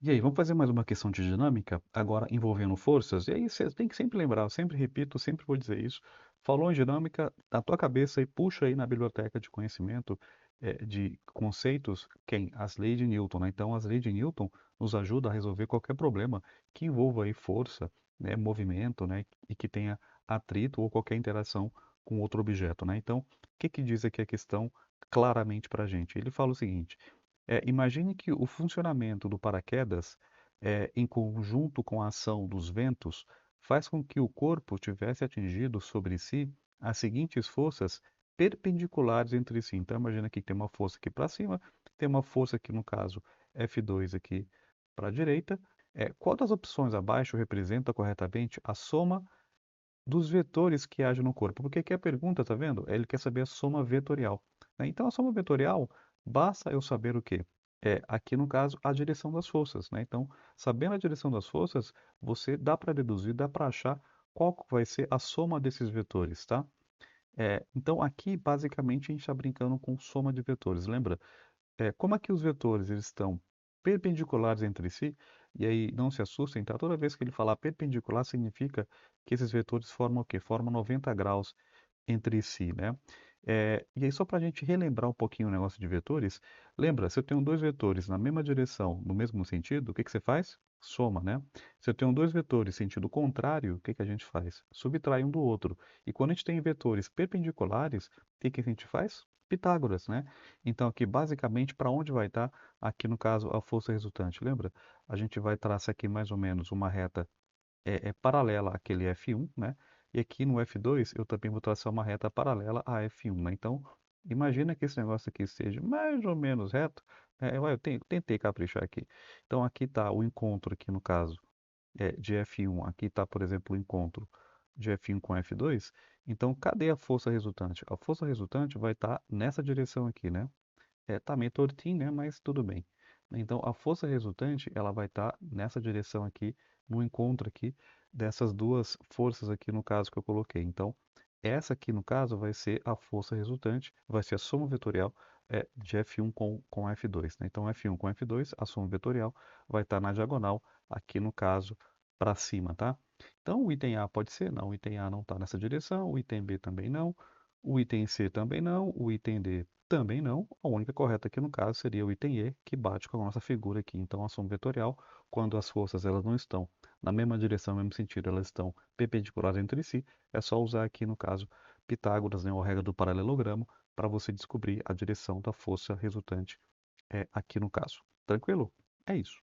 E aí, vamos fazer mais uma questão de dinâmica, agora envolvendo forças. E aí você tem que sempre lembrar, eu sempre repito, sempre vou dizer isso. Falou em dinâmica, na tua cabeça e puxa aí na biblioteca de conhecimento de conceitos, quem? As leis de Newton, né? Então, as leis de Newton nos ajudam a resolver qualquer problema que envolva aí força, né, movimento, né, e que tenha atrito ou qualquer interação com outro objeto, né? Então, o que que diz aqui a questão claramente para a gente? Ele fala o seguinte. Imagine que o funcionamento do paraquedas, em conjunto com a ação dos ventos, faz com que o corpo tivesse atingido sobre si as seguintes forças perpendiculares entre si. Então, imagina que tem uma força aqui para cima, tem uma força aqui, no caso, F2 aqui para a direita. Qual das opções abaixo representa corretamente a soma dos vetores que agem no corpo? Porque aqui a pergunta, tá vendo? Ele quer saber a soma vetorial, né? Então, a soma vetorial, basta eu saber o quê? Aqui no caso, a direção das forças, né? Então, sabendo a direção das forças, você dá para deduzir, dá para achar qual que vai ser a soma desses vetores, tá? Então, aqui, basicamente, a gente está brincando com soma de vetores. Lembra? Como aqui os vetores eles estão perpendiculares entre si, e aí não se assustem, tá? Toda vez que ele falar perpendicular, significa que esses vetores formam o quê? Formam 90 graus entre si, né? E aí, só para a gente relembrar um pouquinho o negócio de vetores, lembra, se eu tenho dois vetores na mesma direção, no mesmo sentido, o que que você faz? Soma, né? Se eu tenho dois vetores sentido contrário, o que que a gente faz? Subtrai um do outro. E quando a gente tem vetores perpendiculares, o que que a gente faz? Pitágoras, né? Então, aqui, basicamente, para onde vai estar, aqui no caso, a força resultante? Lembra? A gente vai traçar aqui mais ou menos uma reta paralela àquele F1, né? E aqui no F2 eu também vou traçar uma reta paralela a F1, né? Então, imagina que esse negócio aqui seja mais ou menos reto. Tentei caprichar aqui. Então, aqui está o encontro, aqui no caso, de F1. Aqui está, por exemplo, o encontro de F1 com F2. Então, cadê a força resultante? A força resultante vai estar nessa direção aqui, né? Tá meio tortinho, né? Mas tudo bem. Então, a força resultante, ela vai estar nessa direção aqui, no encontro aqui dessas duas forças aqui no caso que eu coloquei. Então, essa aqui no caso vai ser a força resultante, vai ser a soma vetorial de F1 com F2, né? Então, F1 com F2, a soma vetorial vai estar na diagonal, aqui no caso, para cima, tá? Então, o item A pode ser? Não, o item A não está nessa direção, o item B também não, o item C também não, o item D também não. A única correta aqui no caso seria o item E, que bate com a nossa figura aqui. Então, a soma vetorial, quando as forças elas não estão na mesma direção, no mesmo sentido, elas estão perpendiculares entre si, é só usar aqui no caso Pitágoras, né, ou a regra do paralelogramo, para você descobrir a direção da força resultante aqui no caso. Tranquilo? É isso.